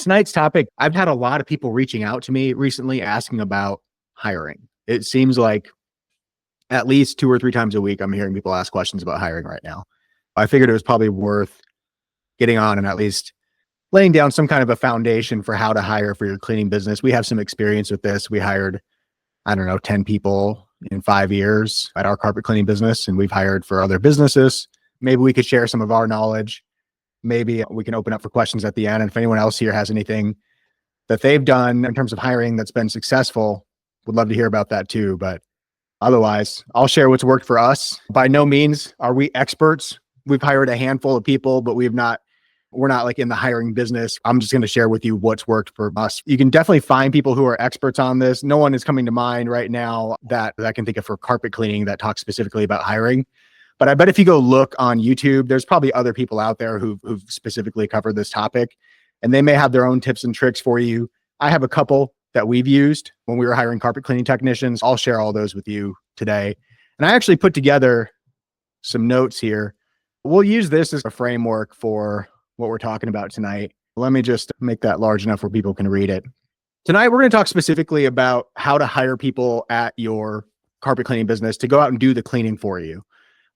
Tonight's topic, I've had a lot of people reaching out to me recently asking about hiring. It seems like at least 2 or 3 times a week, I'm hearing people ask questions about hiring right now. I figured it was probably worth getting on and at least laying down some kind of a foundation for how to hire for your cleaning business. We have some experience with this. We hired, 10 people in 5 years at our carpet cleaning business, and we've hired for other businesses. Maybe we could share some of our knowledge. Maybe we can open up for questions at the end. And if anyone else here has anything that they've done in terms of hiring that's been successful, would love to hear about that too. But otherwise, I'll share what's worked for us. By no means are we experts. We've hired a handful of people, but we're not like in the hiring business. I'm just going to share with you what's worked for us. You can definitely find people who are experts on this. No one is coming to mind right now that I can think of for carpet cleaning that talks specifically about hiring. But I bet if you go look on YouTube, there's probably other people out there who've specifically covered this topic, and they may have their own tips and tricks for you. I have a couple that we've used when we were hiring carpet cleaning technicians. I'll share all those with you today. And I actually put together some notes here. We'll use this as a framework for what we're talking about tonight. Let me just make that large enough where people can read it. Tonight, we're going to talk specifically about how to hire people at your carpet cleaning business to go out and do the cleaning for you.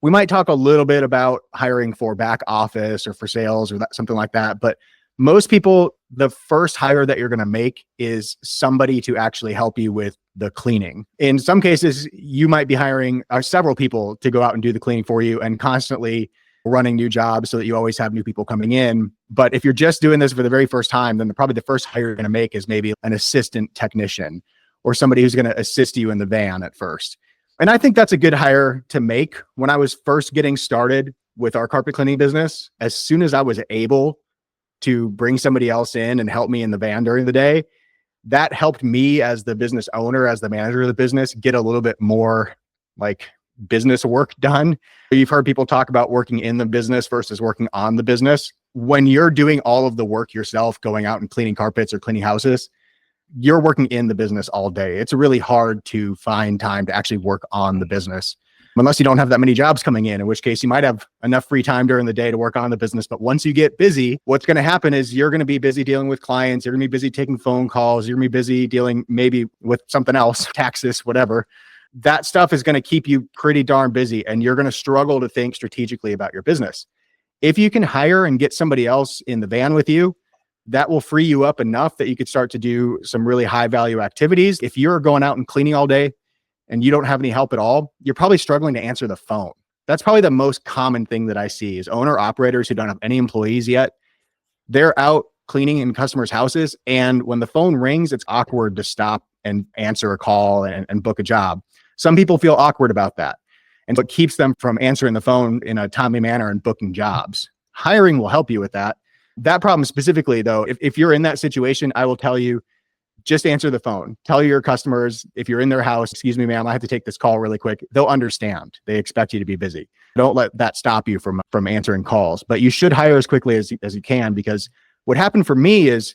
We might talk a little bit about hiring for back office or for sales or something like that. But most people, the first hire that you're going to make is somebody to actually help you with the cleaning. In some cases, you might be hiring several people to go out and do the cleaning for you and constantly running new jobs so that you always have new people coming in. But if you're just doing this for the very first time, then probably the first hire you're going to make is maybe an assistant technician or somebody who's going to assist you in the van at first. And I think that's a good hire to make. When I was first getting started with our carpet cleaning business, as soon as I was able to bring somebody else in and help me in the van during the day, that helped me as the business owner, as the manager of the business, get a little bit more like business work done. You've heard people talk about working in the business versus working on the business. When you're doing all of the work yourself, going out and cleaning carpets or cleaning houses, you're working in the business all day. It's really hard to find time to actually work on the business unless you don't have that many jobs coming in which case you might have enough free time during the day to work on the business. But once you get busy, what's going to happen is you're going to be busy dealing with clients. You're going to be busy taking phone calls. You're going to be busy dealing maybe with something else, taxes, whatever. That stuff is going to keep you pretty darn busy, and you're going to struggle to think strategically about your business. If you can hire and get somebody else in the van with you, that will free you up enough that you could start to do some really high value activities. If you're going out and cleaning all day and you don't have any help at all, you're probably struggling to answer the phone. That's probably the most common thing that I see is owner operators who don't have any employees yet. They're out cleaning in customers' houses, and when the phone rings, it's awkward to stop and answer a call and book a job. Some people feel awkward about that, and what keeps them from answering the phone in a timely manner and booking jobs. Hiring will help you with that. That problem specifically, though, if you're in that situation, I will tell you, just answer the phone. Tell your customers, if you're in their house, excuse me, ma'am, I have to take this call really quick. They'll understand. They expect you to be busy. Don't let that stop you from answering calls. But you should hire as quickly as you can, because what happened for me is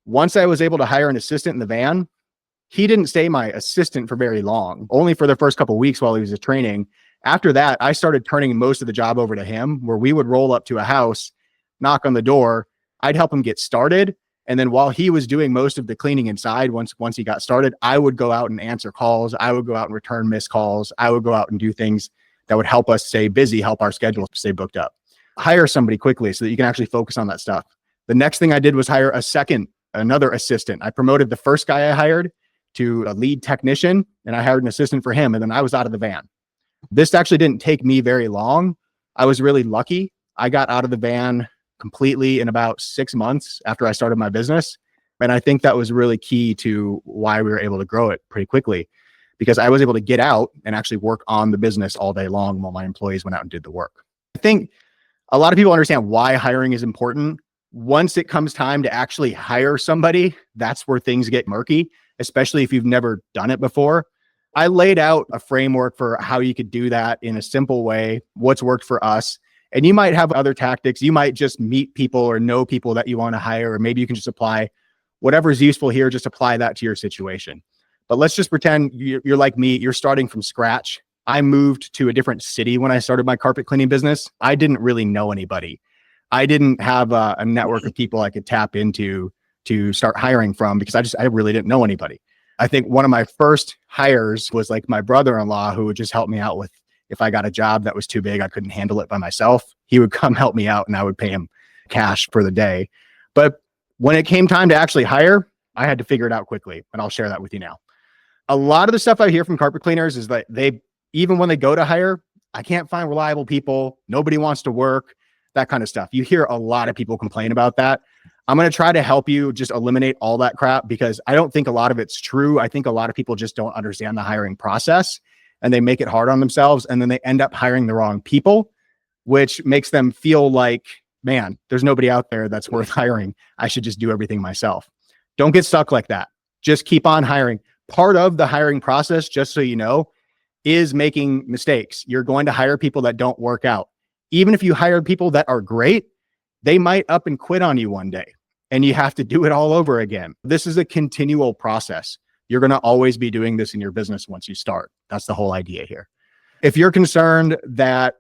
once I was able to hire an assistant in the van, he didn't stay my assistant for very long, only for the first couple of weeks while he was training. After that, I started turning most of the job over to him, where we would roll up to a house, knock on the door. I'd help him get started. And then while he was doing most of the cleaning inside, once he got started, I would go out and answer calls. I would go out and return missed calls. I would go out and do things that would help us stay busy, help our schedule stay booked up. Hire somebody quickly so that you can actually focus on that stuff. The next thing I did was hire another assistant. I promoted the first guy I hired to a lead technician, and I hired an assistant for him. And then I was out of the van. This actually didn't take me very long. I was really lucky. I got out of the van completely in about 6 months after I started my business. And I think that was really key to why we were able to grow it pretty quickly, because I was able to get out and actually work on the business all day long while my employees went out and did the work. I think a lot of people understand why hiring is important. Once it comes time to actually hire somebody, that's where things get murky, especially if you've never done it before. I laid out a framework for how you could do that in a simple way, what's worked for us. And you might have other tactics. You might just meet people or know people that you want to hire, or maybe you can just apply whatever's useful here, just apply that to your situation. But let's just pretend you're like me, you're starting from scratch. I moved to a different city when I started my carpet cleaning business. I didn't really know anybody. I didn't have a network of people I could tap into to start hiring from because I really didn't know anybody. I think one of my first hires was like my brother-in-law who would just help me out with, if I got a job that was too big, I couldn't handle it by myself, he would come help me out and I would pay him cash for the day. But when it came time to actually hire, I had to figure it out quickly. And I'll share that with you now. A lot of the stuff I hear from carpet cleaners is that even when they go to hire, I can't find reliable people. Nobody wants to work, that kind of stuff. You hear a lot of people complain about that. I'm going to try to help you just eliminate all that crap because I don't think a lot of it's true. I think a lot of people just don't understand the hiring process and they make it hard on themselves. And then they end up hiring the wrong people, which makes them feel like, man, there's nobody out there that's worth hiring. I should just do everything myself. Don't get stuck like that. Just keep on hiring. Part of the hiring process, just so you know, is making mistakes. You're going to hire people that don't work out. Even if you hire people that are great, they might up and quit on you one day and you have to do it all over again. This is a continual process. You're going to always be doing this in your business once you start. That's the whole idea here. If you're concerned that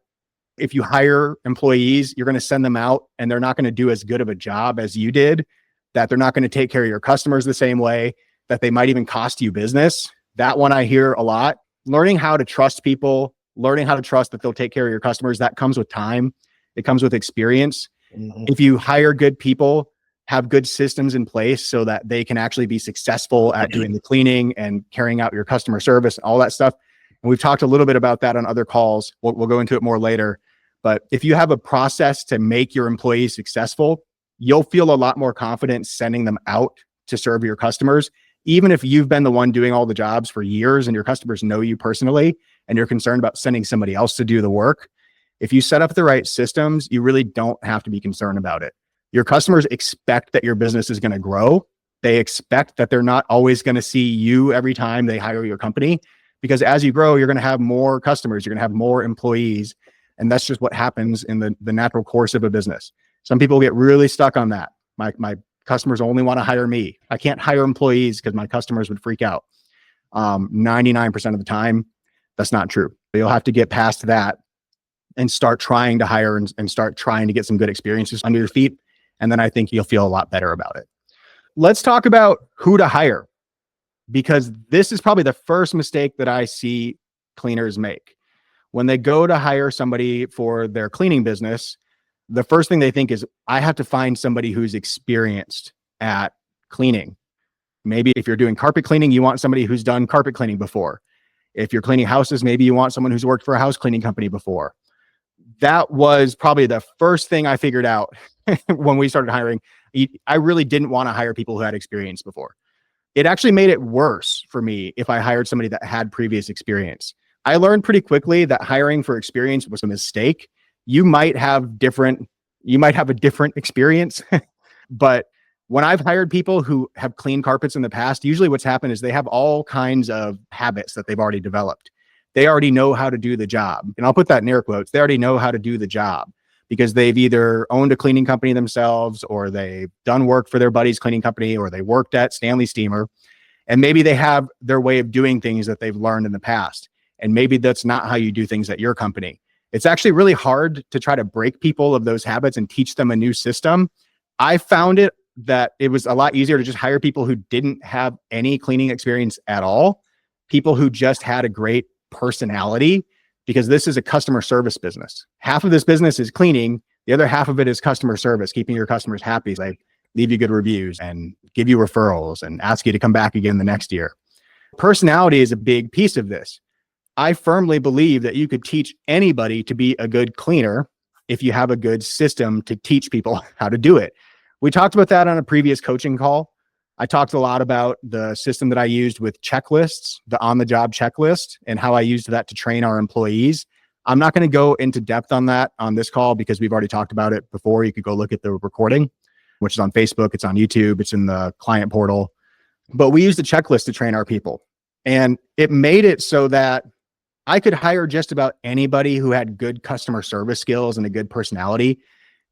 if you hire employees, you're going to send them out and they're not going to do as good of a job as you did, that they're not going to take care of your customers the same way, that they might even cost you business. That one I hear a lot. Learning how to trust people, learning how to trust that they'll take care of your customers, that comes with time. It comes with experience. Mm-hmm. If you hire good people, have good systems in place so that they can actually be successful at doing the cleaning and carrying out your customer service and all that stuff. And we've talked a little bit about that on other calls. We'll go into it more later. But if you have a process to make your employees successful, you'll feel a lot more confident sending them out to serve your customers. Even if you've been the one doing all the jobs for years and your customers know you personally and you're concerned about sending somebody else to do the work, if you set up the right systems, you really don't have to be concerned about it. Your customers expect that your business is going to grow. They expect that they're not always going to see you every time they hire your company, because as you grow, you're going to have more customers, you're going to have more employees. And that's just what happens in the natural course of a business. Some people get really stuck on that. My customers only want to hire me. I can't hire employees because my customers would freak out. 99% of the time, that's not true. You'll have to get past that and start trying to hire and start trying to get some good experiences under your feet. And then I think you'll feel a lot better about it. Let's talk about who to hire, because this is probably the first mistake that I see cleaners make. When they go to hire somebody for their cleaning business, the first thing they think is, I have to find somebody who's experienced at cleaning. Maybe if you're doing carpet cleaning, you want somebody who's done carpet cleaning before. If you're cleaning houses, maybe you want someone who's worked for a house cleaning company before. That was probably the first thing I figured out when we started hiring. I really didn't want to hire people who had experience before. It actually made it worse for me if I hired somebody that had previous experience. I learned pretty quickly that hiring for experience was a mistake. You might have a different experience, but when I've hired people who have cleaned carpets in the past, usually what's happened is they have all kinds of habits that they've already developed. They already know how to do the job. And I'll put that in air quotes. They already know how to do the job because they've either owned a cleaning company themselves, or they've done work for their buddy's cleaning company, or they worked at Stanley Steamer. And maybe they have their way of doing things that they've learned in the past. And maybe that's not how you do things at your company. It's actually really hard to try to break people of those habits and teach them a new system. I found that it was a lot easier to just hire people who didn't have any cleaning experience at all, people who just had a great personality, because this is a customer service business. Half of this business is cleaning. The other half of it is customer service, keeping your customers happy. They leave you good reviews and give you referrals and ask you to come back again the next year. Personality is a big piece of this. I firmly believe that you could teach anybody to be a good cleaner if you have a good system to teach people how to do it. We talked about that on a previous coaching call. I talked a lot about the system that I used with checklists, the on-the-job checklist, and how I used that to train our employees. I'm not going to go into depth on that on this call because we've already talked about it before. You could go look at the recording, which is on Facebook. It's on YouTube. It's in the client portal. But we used the checklist to train our people. And it made it so that I could hire just about anybody who had good customer service skills and a good personality,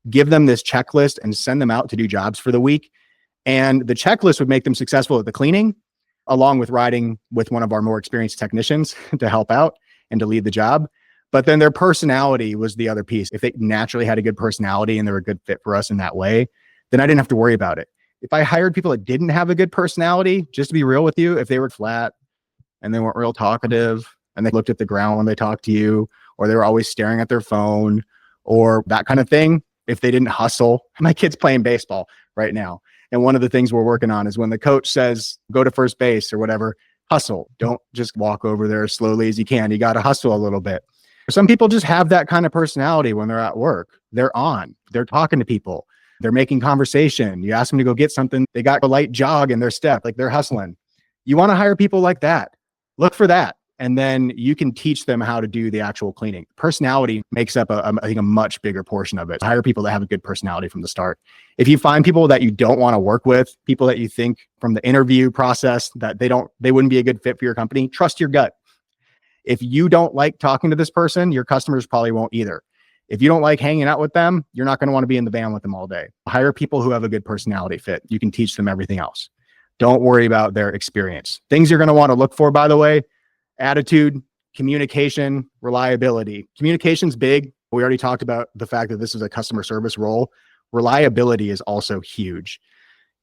give them this checklist and send them out to do jobs for the week. And the checklist would make them successful at the cleaning, along with riding with one of our more experienced technicians to help out and to lead the job. But then their personality was the other piece. If they naturally had a good personality and they were a good fit for us in that way, then I didn't have to worry about it. If I hired people that didn't have a good personality, just to be real with you, if they were flat and they weren't real talkative and they looked at the ground when they talked to you, or they were always staring at their phone or that kind of thing, if they didn't hustle, my kid's playing baseball right now. And one of the things we're working on is when the coach says, go to first base or whatever, hustle. Don't just walk over there as slowly as you can. You got to hustle a little bit. Some people just have that kind of personality when they're at work. They're talking to people. They're making conversation. You ask them to go get something. They got a light jog in their step, like they're hustling. You want to hire people like that. Look for that. And then you can teach them how to do the actual cleaning. Personality makes up, I think, a much bigger portion of it. Hire people that have a good personality from the start. If you find people that you don't want to work with, people that you think from the interview process that they wouldn't be a good fit for your company, trust your gut. If you don't like talking to this person, your customers probably won't either. If you don't like hanging out with them, you're not going to want to be in the van with them all day. Hire people who have a good personality fit. You can teach them everything else. Don't worry about their experience. Things you're going to want to look for, by the way: attitude, communication, reliability. Communication's big. We already talked about the fact that this is a customer service role. Reliability is also huge.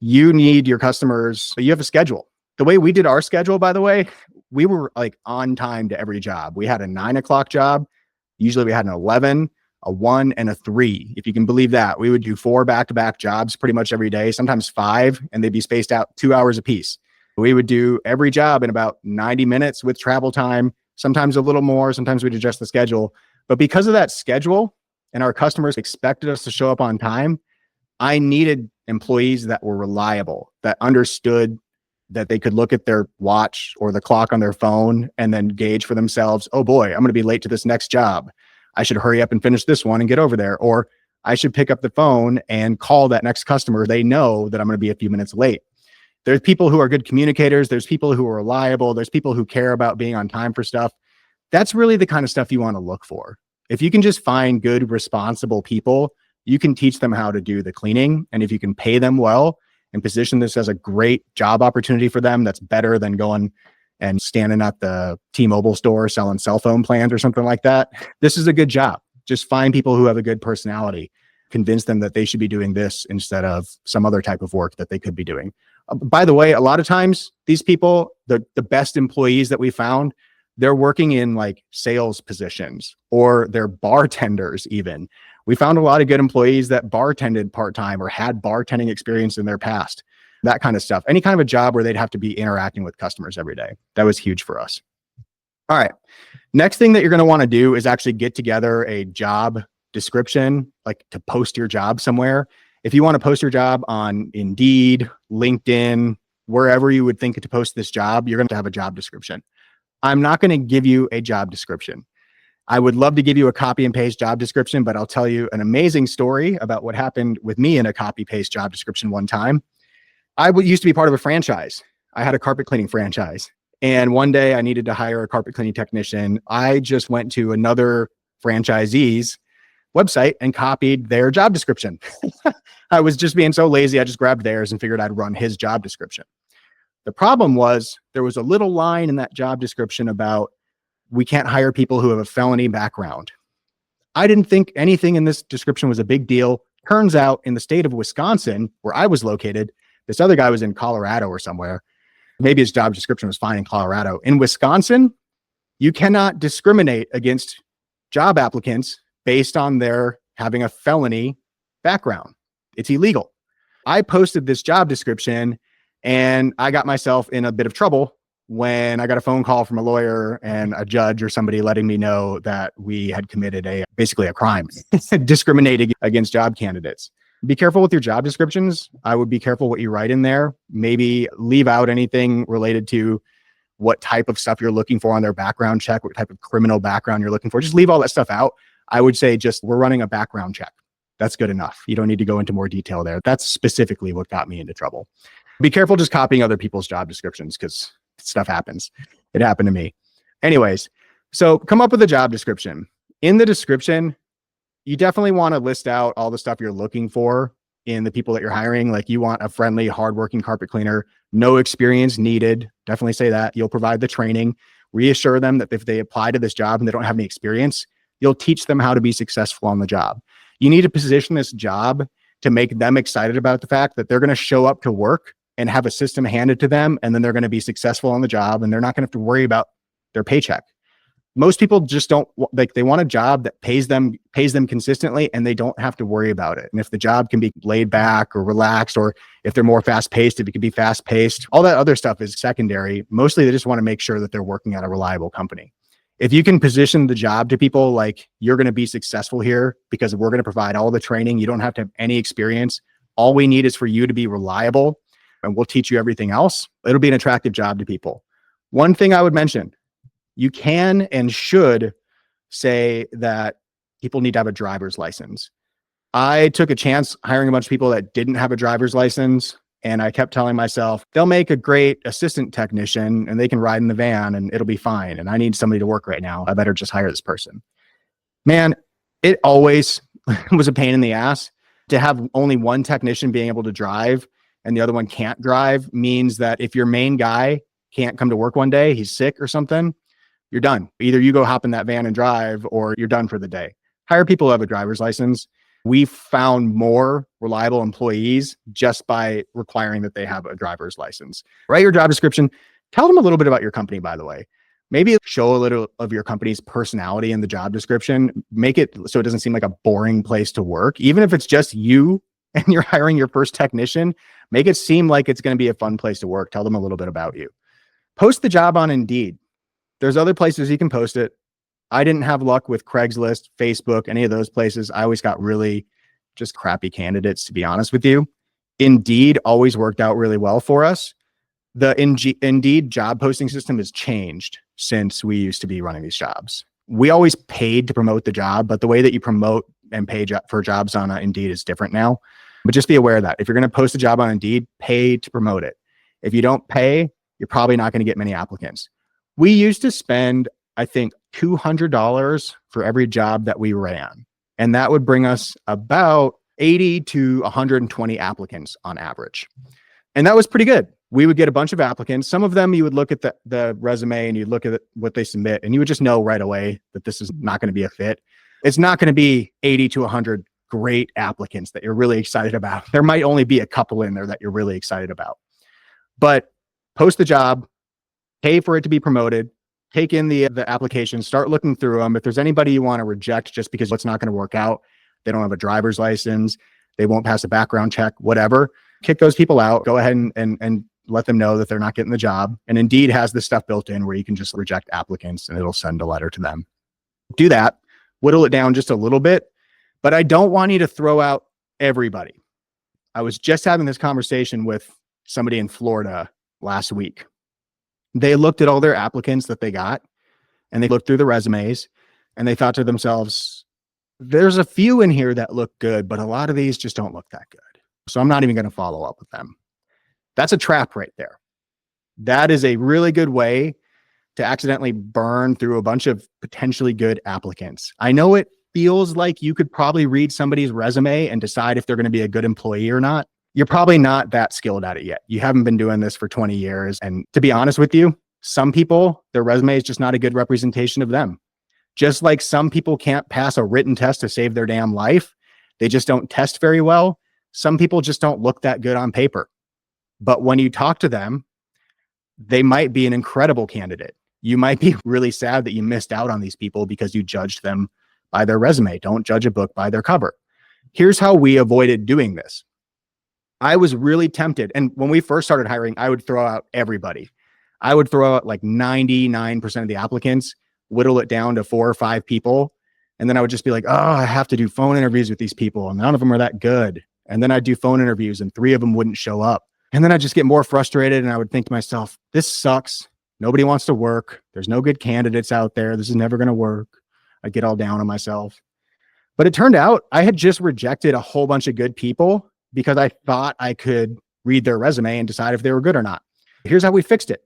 You need your customers. You have a schedule. The way we did our schedule, by the way, we were like on time to every job. We had a 9 o'clock job. Usually we had an 11, a 1, and a 3. If you can believe that, we would do 4 back-to-back jobs pretty much every day, sometimes 5, and they'd be spaced out 2 hours apiece. We would do every job in about 90 minutes with travel time, sometimes a little more, sometimes we'd adjust the schedule. But because of that schedule and our customers expected us to show up on time, I needed employees that were reliable, that understood that they could look at their watch or the clock on their phone and then gauge for themselves, oh boy, I'm going to be late to this next job. I should hurry up and finish this one and get over there. Or I should pick up the phone and call that next customer. They know that I'm going to be a few minutes late. There's people who are good communicators. There's people who are reliable. There's people who care about being on time for stuff. That's really the kind of stuff you want to look for. If you can just find good, responsible people, you can teach them how to do the cleaning. And if you can pay them well and position this as a great job opportunity for them, that's better than going and standing at the T-Mobile store selling cell phone plans or something like that. This is a good job. Just find people who have a good personality. Convince them that they should be doing this instead of some other type of work that they could be doing. By the way, a lot of times these people, the best employees that we found, they're working in like sales positions or they're bartenders even. We found a lot of good employees that bartended part-time or had bartending experience in their past, that kind of stuff. Any kind of a job where they'd have to be interacting with customers every day. That was huge for us. All right. Next thing that you're going to want to do is actually get together a job description, like to post your job somewhere. If you want to post your job on Indeed, LinkedIn, wherever you would think to post this job, you're going to have a job description. I'm not going to give you a job description. I would love to give you a copy and paste job description, but I'll tell you an amazing story about what happened with me in a copy paste job description one time. I used to be part of a franchise. I had a carpet cleaning franchise. And one day I needed to hire a carpet cleaning technician. I just went to another franchisee's website and copied their job description. I was just being so lazy. I just grabbed theirs and figured I'd run his job description. The problem was there was a little line in that job description about we can't hire people who have a felony background. I didn't think anything in this description was a big deal. Turns out in the state of Wisconsin, where I was located, this other guy was in Colorado or somewhere. Maybe his job description was fine in Colorado. In Wisconsin, you cannot discriminate against job applicants based on their having a felony background. It's illegal. I posted this job description and I got myself in a bit of trouble when I got a phone call from a lawyer and a judge or somebody letting me know that we had committed basically a crime, discriminating against job candidates. Be careful with your job descriptions. I would be careful what you write in there. Maybe leave out anything related to what type of stuff you're looking for on their background check, what type of criminal background you're looking for. Just leave all that stuff out. I would say just we're running a background check. That's good enough. You don't need to go into more detail there. That's specifically what got me into trouble. Be careful just copying other people's job descriptions because stuff happens. It happened to me. Anyways, so come up with a job description. In the description, you definitely want to list out all the stuff you're looking for in the people that you're hiring. Like you want a friendly, hardworking carpet cleaner, no experience needed. Definitely say that. You'll provide the training. Reassure them that if they apply to this job and they don't have any experience, you'll teach them how to be successful on the job. You need to position this job to make them excited about the fact that they're going to show up to work and have a system handed to them, and then they're going to be successful on the job, and they're not going to have to worry about their paycheck. Most people just don't like, they want a job that pays them consistently, and they don't have to worry about it. And if the job can be laid back or relaxed, or if they're more fast paced, if it can be fast paced, all that other stuff is secondary. Mostly they just want to make sure that they're working at a reliable company. If you can position the job to people like, you're going to be successful here because we're going to provide all the training, you don't have to have any experience. All we need is for you to be reliable, and we'll teach you everything else. It'll be an attractive job to people. One thing I would mention, you can and should say that people need to have a driver's license. I took a chance hiring a bunch of people that didn't have a driver's license, and I kept telling myself, they'll make a great assistant technician and they can ride in the van and it'll be fine. And I need somebody to work right now. I better just hire this person. Man, it always was a pain in the ass. To have only one technician being able to drive and the other one can't drive means that if your main guy can't come to work one day, he's sick or something, you're done. Either you go hop in that van and drive, or you're done for the day. Hire people who have a driver's license. We found more reliable employees just by requiring that they have a driver's license. Write your job description. Tell them a little bit about your company, by the way. Maybe show a little of your company's personality in the job description. Make it so it doesn't seem like a boring place to work. Even if it's just you and you're hiring your first technician, make it seem like it's going to be a fun place to work. Tell them a little bit about you. Post the job on Indeed. There's other places you can post it. I didn't have luck with Craigslist, Facebook, any of those places. I always got really just crappy candidates, to be honest with you. Indeed always worked out really well for us. The Indeed job posting system has changed since we used to be running these jobs. We always paid to promote the job, but the way that you promote and pay for jobs on Indeed is different now. But just be aware of that. If you're going to post a job on Indeed, pay to promote it. If you don't pay, you're probably not going to get many applicants. We used to spend, I think, $200 for every job that we ran. And that would bring us about 80 to 120 applicants on average. And that was pretty good. We would get a bunch of applicants. Some of them, you would look at the resume and you'd look at what they submit, and you would just know right away that this is not going to be a fit. It's not going to be 80 to 100 great applicants that you're really excited about. There might only be a couple in there that you're really excited about. But post the job, pay for it to be promoted, take in the application, start looking through them. If there's anybody you want to reject just because it's not going to work out, they don't have a driver's license, they won't pass a background check, whatever, kick those people out. Go ahead and let them know that they're not getting the job. And Indeed has this stuff built in where you can just reject applicants and it'll send a letter to them. Do that, whittle it down just a little bit, but I don't want you to throw out everybody. I was just having this conversation with somebody in Florida last week. They looked at all their applicants that they got, and they looked through the resumes, and they thought to themselves, there's a few in here that look good, but a lot of these just don't look that good. So I'm not even going to follow up with them. That's a trap right there. That is a really good way to accidentally burn through a bunch of potentially good applicants. I know it feels like you could probably read somebody's resume and decide if they're going to be a good employee or not. You're probably not that skilled at it yet. You haven't been doing this for 20 years. And to be honest with you, some people, their resume is just not a good representation of them. Just like some people can't pass a written test to save their damn life, they just don't test very well. Some people just don't look that good on paper. But when you talk to them, they might be an incredible candidate. You might be really sad that you missed out on these people because you judged them by their resume. Don't judge a book by their cover. Here's how we avoided doing this. I was really tempted. And when we first started hiring, I would throw out everybody. I would throw out like 99% of the applicants, whittle it down to 4 or 5 people. And then I would just be like, oh, I have to do phone interviews with these people, and none of them are that good. And then I'd do phone interviews and 3 of them wouldn't show up. And then I'd just get more frustrated, and I would think to myself, this sucks. Nobody wants to work. There's no good candidates out there. This is never going to work. I'd get all down on myself. But it turned out I had just rejected a whole bunch of good people because I thought I could read their resume and decide if they were good or not. Here's how we fixed it.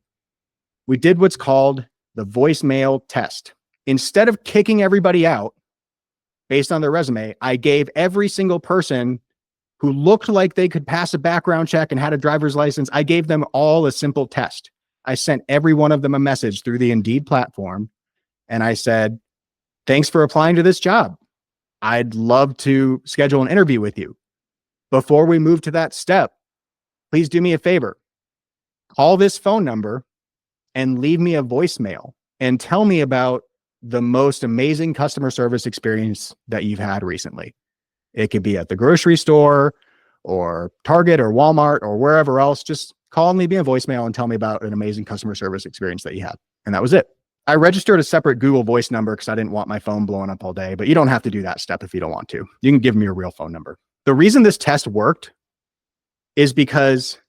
We did what's called the voicemail test. Instead of kicking everybody out based on their resume, I gave every single person who looked like they could pass a background check and had a driver's license, I gave them all a simple test. I sent every one of them a message through the Indeed platform, and I said, thanks for applying to this job. I'd love to schedule an interview with you. Before we move to that step, please do me a favor. Call this phone number and leave me a voicemail and tell me about the most amazing customer service experience that you've had recently. It could be at the grocery store or Target or Walmart or wherever else. Just call and leave me a voicemail and tell me about an amazing customer service experience that you had. And that was it. I registered a separate Google Voice number because I didn't want my phone blowing up all day, but you don't have to do that step if you don't want to. You can give me your real phone number. The reason this test worked is because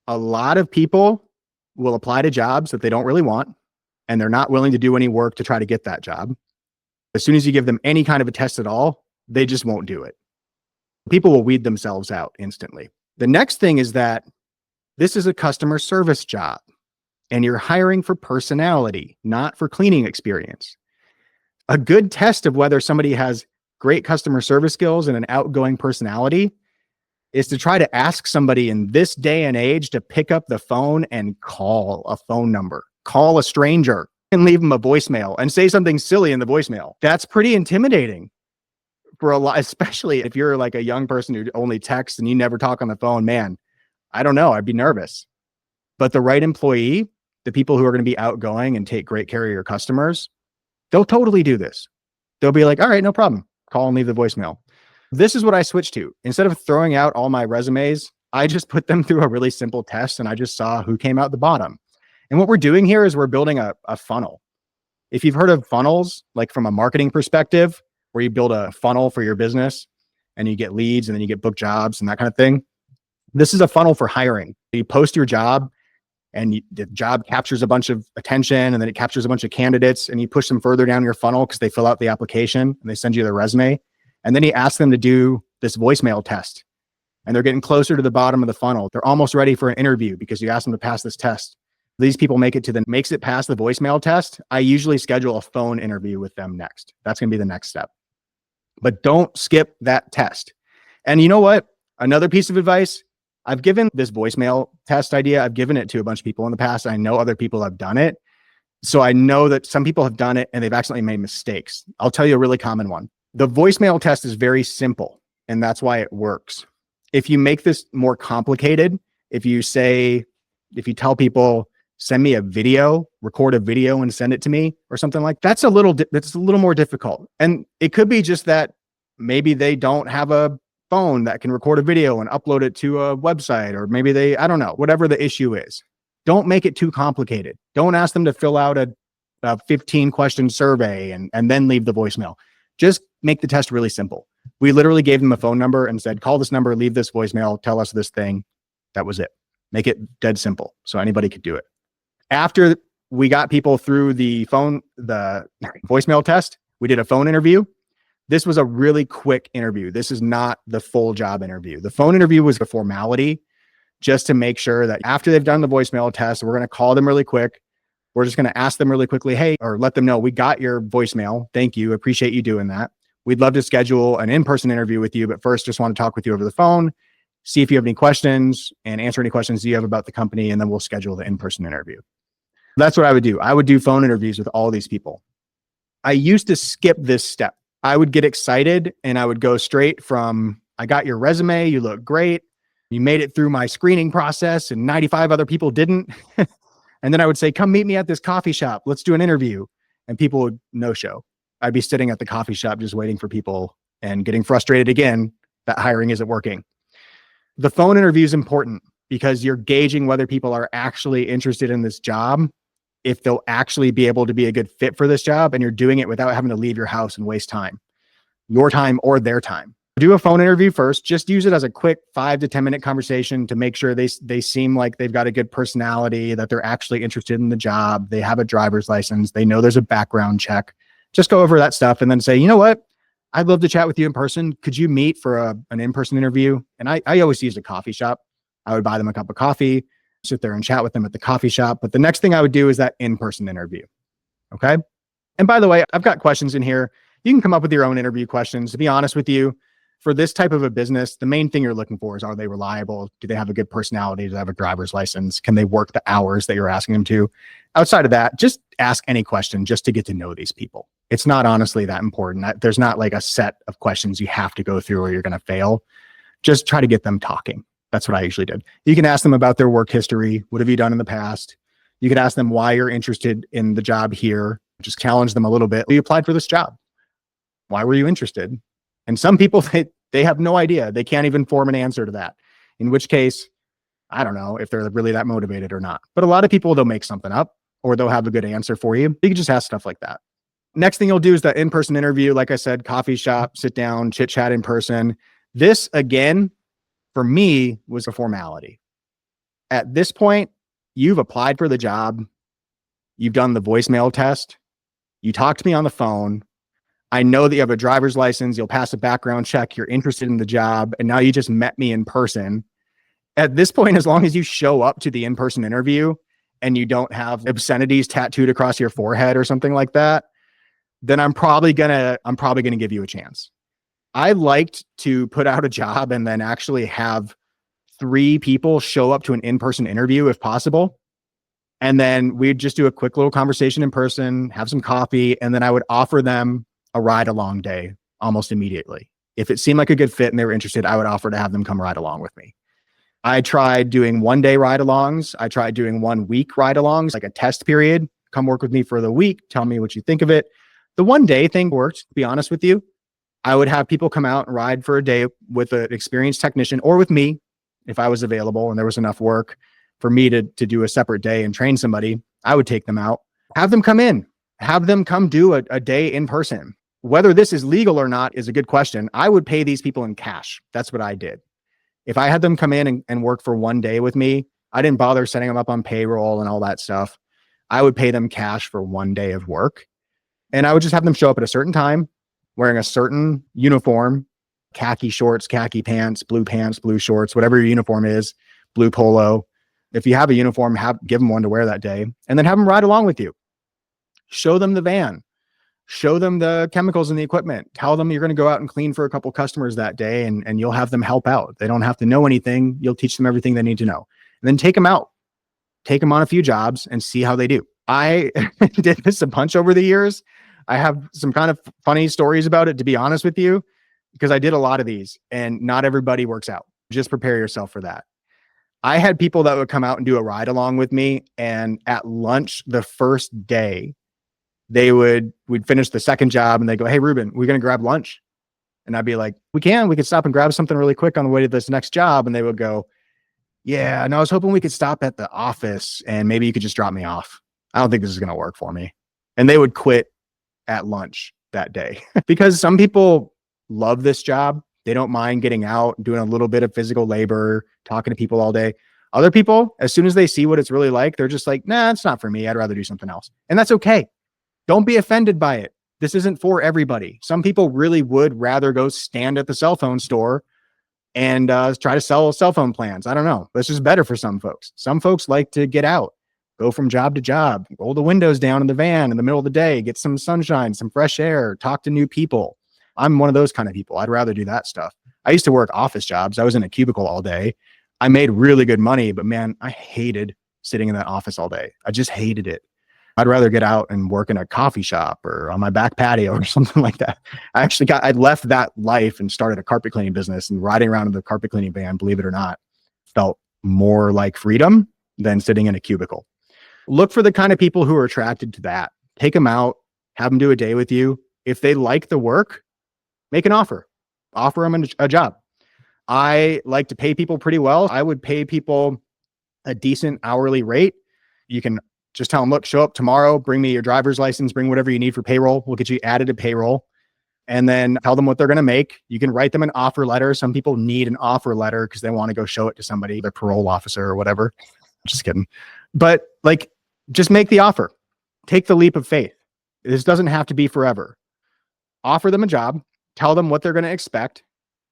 a lot of people will apply to jobs that they don't really want, and they're not willing to do any work to try to get that job. As soon as you give them any kind of a test at all, they just won't do it. People will weed themselves out instantly. The next thing is that this is a customer service job, and you're hiring for personality, not for cleaning experience. A good test of whether somebody has great customer service skills and an outgoing personality is to try to ask somebody in this day and age to pick up the phone and call a phone number, call a stranger and leave them a voicemail and say something silly in the voicemail. That's pretty intimidating for a lot, especially if you're like a young person who only texts and you never talk on the phone. Man, I don't know. I'd be nervous. But the right employee, the people who are going to be outgoing and take great care of your customers, they'll totally do this. They'll be like, all right, no problem. Call and leave the voicemail. This is what I switched to. Instead of throwing out all my resumes, I just put them through a really simple test and I just saw who came out the bottom. And what we're doing here is we're building a funnel. If you've heard of funnels, like from a marketing perspective, where you build a funnel for your business and you get leads and then you get book jobs and that kind of thing, this is a funnel for hiring. You post your job and the job captures a bunch of attention and then it captures a bunch of candidates and you push them further down your funnel because they fill out the application and they send you their resume. And then you ask them to do this voicemail test and they're getting closer to the bottom of the funnel. They're almost ready for an interview because you asked them to pass this test. These people make it past the voicemail test. I usually schedule a phone interview with them next. That's going to be the next step. But don't skip that test. And you know what? Another piece of advice, I've given this voicemail test idea. I've given it to a bunch of people in the past. I know other people have done it. So I know that some people have done it and they've accidentally made mistakes. I'll tell you a really common one. The voicemail test is very simple, and that's why it works. If you make this more complicated, if you tell people, send me a video, record a video and send it to me or something like that, that's a little more difficult. And it could be just that maybe they don't have a phone that can record a video and upload it to a website, or maybe I don't know, whatever the issue is. Don't make it too complicated. Don't ask them to fill out a 15 question survey and then leave the voicemail. Just make the test really simple. We literally gave them a phone number and said, call this number, leave this voicemail, tell us this thing. That was it. Make it dead simple so anybody could do it. After we got people through the voicemail test, we did a phone interview. This was a really quick interview. This is not the full job interview. The phone interview was a formality just to make sure that after they've done the voicemail test, we're going to call them really quick. We're just going to ask them really quickly, hey, or let them know, we got your voicemail. Thank you. Appreciate you doing that. We'd love to schedule an in-person interview with you, but first just want to talk with you over the phone, see if you have any questions and answer any questions you have about the company, and then we'll schedule the in-person interview. That's what I would do. I would do phone interviews with all these people. I used to skip this step. I would get excited and I would go straight from, I got your resume, you look great, you made it through my screening process and 95 other people didn't. And then I would say, come meet me at this coffee shop. Let's do an interview. And people would no show. I'd be sitting at the coffee shop just waiting for people and getting frustrated again that hiring isn't working. The phone interview is important because you're gauging whether people are actually interested in this job, if they'll actually be able to be a good fit for this job, and you're doing it without having to leave your house and waste time, your time or their time. Do a phone interview first. Just use it as a quick 5 to 10 minute conversation to make sure they seem like they've got a good personality, that they're actually interested in the job. They have a driver's license. They know there's a background check. Just go over that stuff and then say, you know what? I'd love to chat with you in person. Could you meet for an in-person interview? And I always use a coffee shop. I would buy them a cup of coffee, sit there and chat with them at the coffee shop. But the next thing I would do is that in-person interview. Okay. And by the way, I've got questions in here. You can come up with your own interview questions. To be honest with you, for this type of a business, the main thing you're looking for is, are they reliable? Do they have a good personality? Do they have a driver's license? Can they work the hours that you're asking them to? Outside of that, just ask any question just to get to know these people. It's not honestly that important. There's not like a set of questions you have to go through or you're going to fail. Just try to get them talking. That's what I usually did. You can ask them about their work history. What have you done in the past? You could ask them why you're interested in the job here. Just challenge them a little bit. You applied for this job. Why were you interested? And some people, they have no idea. They can't even form an answer to that. In which case, I don't know if they're really that motivated or not. But a lot of people, they'll make something up or they'll have a good answer for you. You can just ask stuff like that. Next thing you'll do is the in-person interview. Like I said, coffee shop, sit down, chit chat in person. This, again, for me, was a formality. At this point, you've applied for the job. You've done the voicemail test. You talked to me on the phone. I know that you have a driver's license. You'll pass a background check. You're interested in the job. And now you just met me in person. At this point, as long as you show up to the in-person interview and you don't have obscenities tattooed across your forehead or something like that, then I'm probably gonna give you a chance. I liked to put out a job and then actually have 3 people show up to an in-person interview if possible. And then we'd just do a quick little conversation in person, have some coffee, and then I would offer them a ride-along day almost immediately. If it seemed like a good fit and they were interested, I would offer to have them come ride along with me. I tried doing 1-day ride-alongs. I tried doing 1-week ride-alongs, like a test period. Come work with me for the week. Tell me what you think of it. The 1-day thing worked, to be honest with you. I would have people come out and ride for a day with an experienced technician or with me if I was available and there was enough work for me to do a separate day and train somebody. I would take them out, have them come in, have them come do a day in person. Whether this is legal or not is a good question. I would pay these people in cash. That's what I did. If I had them come in and work for 1 day with me, I didn't bother setting them up on payroll and all that stuff. I would pay them cash for 1 day of work. And I would just have them show up at a certain time, wearing a certain uniform, khaki shorts, khaki pants, blue shorts, whatever your uniform is, blue polo. If you have a uniform, give them one to wear that day, and then have them ride along with you. Show them the van. Show them the chemicals and the equipment. Tell them you're going to go out and clean for a couple customers that day, and you'll have them help out. They don't have to know anything. You'll teach them everything they need to know. And then take them out. Take them on a few jobs and see how they do. I did this a bunch over the years. I have some kind of funny stories about it, to be honest with you, because I did a lot of these and not everybody works out. Just prepare yourself for that. I had people that would come out and do a ride along with me. And at lunch, the first day, we'd finish the second job and they go, "Hey, Ruben, we're going to grab lunch." And I'd be like, we could stop and grab something really quick on the way to this next job. And they would go, "Yeah, no, I was hoping we could stop at the office and maybe you could just drop me off. I don't think this is going to work for me." And they would quit at lunch that day because some people love this job. They don't mind getting out, doing a little bit of physical labor, talking to people all day. Other people, as soon as they see what it's really like, they're just like, "Nah, it's not for me. I'd rather do something else." And that's okay. Don't be offended by it. This isn't for everybody. Some people really would rather go stand at the cell phone store and try to sell cell phone plans. I don't know. This is better for some folks. Some folks like to get out, go from job to job, roll the windows down in the van in the middle of the day, get some sunshine, some fresh air, talk to new people. I'm one of those kind of people. I'd rather do that stuff. I used to work office jobs. I was in a cubicle all day. I made really good money, but man, I hated sitting in that office all day. I just hated it. I'd rather get out and work in a coffee shop or on my back patio or something like that. I left that life and started a carpet cleaning business, and riding around in the carpet cleaning van, believe it or not, felt more like freedom than sitting in a cubicle. Look for the kind of people who are attracted to that. Take them out, have them do a day with you. If they like the work, make an offer. Offer them a job. I like to pay people pretty well. I would pay people a decent hourly rate. You can just tell them, "Look, show up tomorrow, bring me your driver's license, bring whatever you need for payroll. We'll get you added to payroll." And then tell them what they're going to make. You can write them an offer letter. Some people need an offer letter because they want to go show it to somebody, their parole officer or whatever. Just kidding. But just make the offer. Take the leap of faith. This doesn't have to be forever. Offer them a job. Tell them what they're going to expect.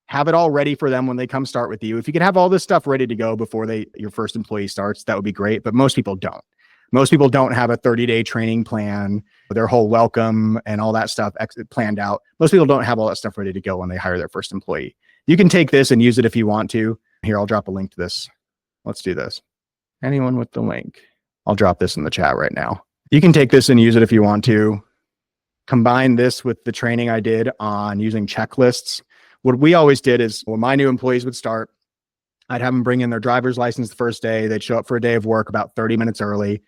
Have it all ready for them when they come start with you. If you could have all this stuff ready to go before your first employee starts, that would be great. But most people don't. Most people don't have a 30-day training plan, their whole welcome and all that stuff planned out. Most people don't have all that stuff ready to go when they hire their first employee. You can take this and use it if you want to. Here, I'll drop a link to this. Let's do this. Anyone with the link? I'll drop this in the chat right now. You can take this and use it if you want to. Combine this with the training I did on using checklists. What we always did is when my new employees would start, I'd have them bring in their driver's license the first day. They'd show up for a day of work about 30 minutes early.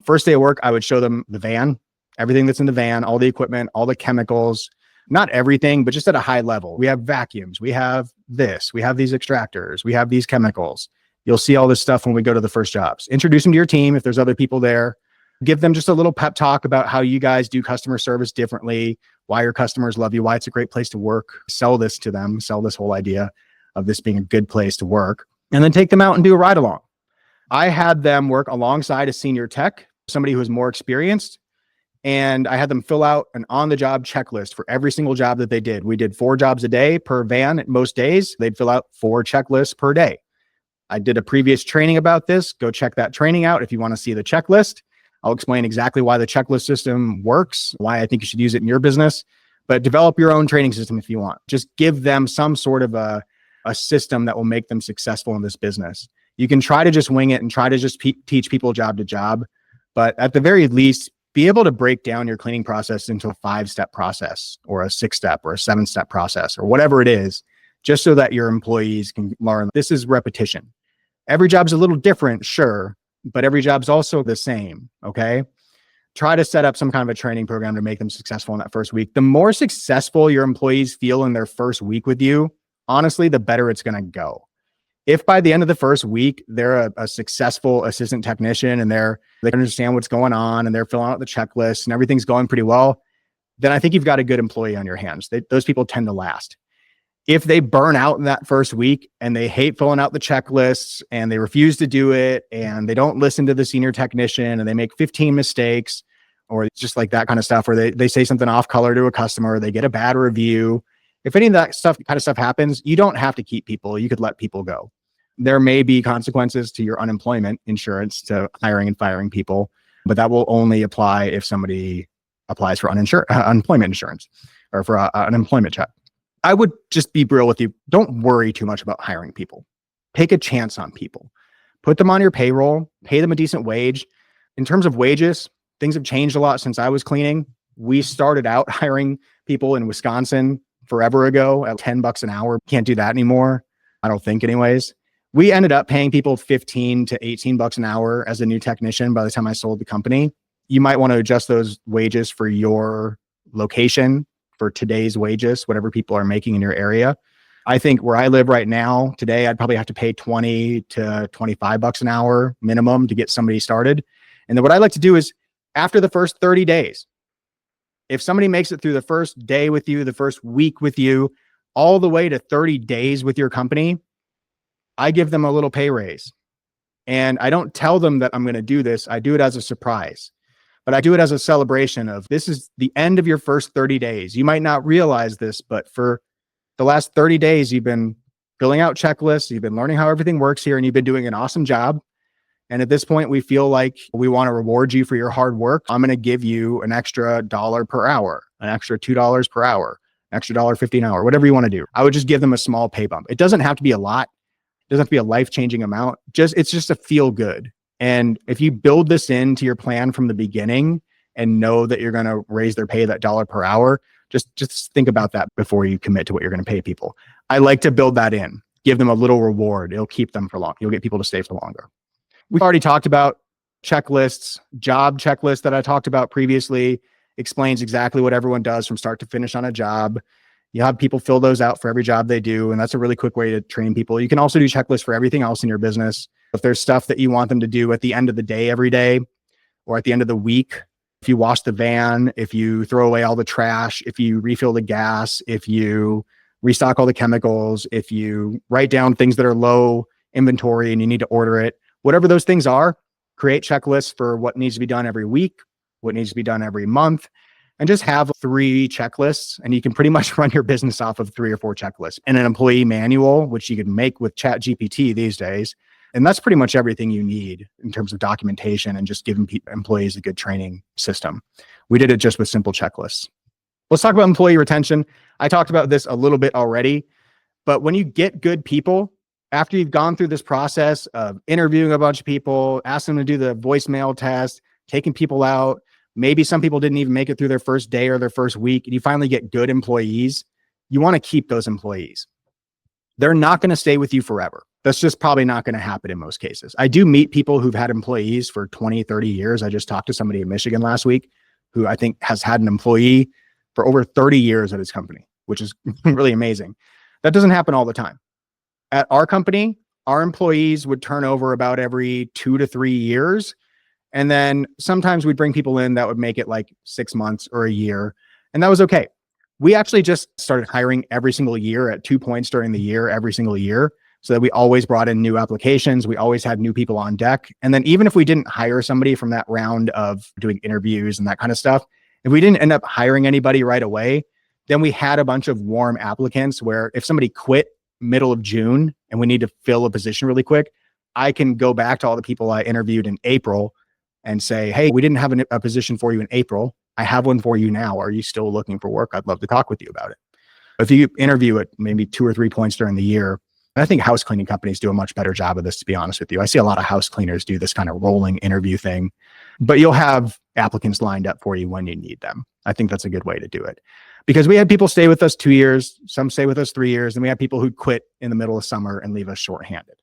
First day of work, I would show them the van, everything that's in the van, all the equipment, all the chemicals, not everything, but just at a high level. We have vacuums, we have this, we have these extractors, we have these chemicals. You'll see all this stuff when we go to the first jobs. Introduce them to your team if there's other people there. Give them just a little pep talk about how you guys do customer service differently, why your customers love you, why it's a great place to work. Sell this to them, sell this whole idea of this being a good place to work, and then take them out and do a ride along. I had them work alongside a senior tech, somebody who was more experienced, and I had them fill out an on-the-job checklist for every single job that they did. We did 4 jobs a day per van at most days. They'd fill out 4 checklists per day. I did a previous training about this. Go check that training out if you want to see the checklist. I'll explain exactly why the checklist system works, why I think you should use it in your business, but develop your own training system if you want. Just give them some sort of a system that will make them successful in this business. You can try to just wing it and try to just teach people job to job, but at the very least, be able to break down your cleaning process into a 5-step process or a 6-step or a 7-step process or whatever it is, just so that your employees can learn. This is repetition. Every job's a little different, sure, but every job's also the same, okay? Try to set up some kind of a training program to make them successful in that first week. The more successful your employees feel in their first week with you, honestly, the better it's going to go. If by the end of the first week, they're a successful assistant technician and they understand what's going on and they're filling out the checklist and everything's going pretty well, then I think you've got a good employee on your hands. Those people tend to last. If they burn out in that first week and they hate filling out the checklists and they refuse to do it and they don't listen to the senior technician and they make 15 mistakes or just like that kind of stuff, or they say something off color to a customer, they get a bad review. If any of that kind of stuff happens, you don't have to keep people. You could let people go. There may be consequences to your unemployment insurance to hiring and firing people, but that will only apply if somebody applies for unemployment insurance or for an employment check. I would just be real with you. Don't worry too much about hiring people. Take a chance on people. Put them on your payroll. Pay them a decent wage. In terms of wages, things have changed a lot since I was cleaning. We started out hiring people in Wisconsin forever ago at $10 an hour. Can't do that anymore. I don't think anyways. We ended up paying people $15 to $18 an hour as a new technician by the time I sold the company. You might want to adjust those wages for your location, for today's wages, whatever people are making in your area. I think where I live right now, today, I'd probably have to pay $20 to $25 an hour minimum to get somebody started. And then what I like to do is after the first 30 days, if somebody makes it through the first day with you, the first week with you, all the way to 30 days with your company, I give them a little pay raise. And I don't tell them that I'm going to do this. I do it as a surprise. But I do it as a celebration of this is the end of your first 30 days. You might not realize this, but for the last 30 days, you've been filling out checklists. You've been learning how everything works here and you've been doing an awesome job. And at this point, we feel like we want to reward you for your hard work. I'm going to give you an extra $1 per hour, an extra $2 per hour, an extra $1.50 an hour, whatever you want to do. I would just give them a small pay bump. It doesn't have to be a lot. It doesn't have to be a life-changing amount. It's just a feel good. And if you build this into your plan from the beginning and know that you're going to raise their pay that $1 per hour, just think about that before you commit to what you're going to pay people. I like to build that in, give them a little reward. It'll keep them for long. You'll get people to stay for longer. We've already talked about checklists. Job checklist that I talked about previously explains exactly what everyone does from start to finish on a job. You have people fill those out for every job they do. And that's a really quick way to train people. You can also do checklists for everything else in your business. If there's stuff that you want them to do at the end of the day every day or at the end of the week, if you wash the van, if you throw away all the trash, if you refill the gas, if you restock all the chemicals, if you write down things that are low inventory and you need to order it, whatever those things are, create checklists for what needs to be done every week, what needs to be done every month, and just have 3 checklists. And you can pretty much run your business off of 3 or 4 checklists and an employee manual, which you can make with ChatGPT these days. And that's pretty much everything you need in terms of documentation and just giving employees a good training system. We did it just with simple checklists. Let's talk about employee retention. I talked about this a little bit already, but when you get good people, after you've gone through this process of interviewing a bunch of people, asking them to do the voicemail test, taking people out, maybe some people didn't even make it through their first day or their first week, and you finally get good employees, you want to keep those employees. They're not going to stay with you forever. That's just probably not going to happen in most cases. I do meet people who've had employees for 20, 30 years. I just talked to somebody in Michigan last week who I think has had an employee for over 30 years at his company, which is really amazing. That doesn't happen all the time. At our company, our employees would turn over about every 2 to 3 years. And then sometimes we'd bring people in that would make it like 6 months or a year. And that was okay. We actually just started hiring every single year at 2 points during the year, every single year, so that we always brought in new applications. We always had new people on deck. And then even if we didn't hire somebody from that round of doing interviews and that kind of stuff, if we didn't end up hiring anybody right away, then we had a bunch of warm applicants where if somebody quit middle of June and we need to fill a position really quick, I can go back to all the people I interviewed in April and say, hey, we didn't have a position for you in April. I have one for you now. Are you still looking for work? I'd love to talk with you about it. If you interview at maybe 2 or 3 points during the year, and I think house cleaning companies do a much better job of this, to be honest with you. I see a lot of house cleaners do this kind of rolling interview thing, but you'll have applicants lined up for you when you need them. I think that's a good way to do it, because we had people stay with us 2 years, some stay with us 3 years, and we had people who quit in the middle of summer and leave us shorthanded.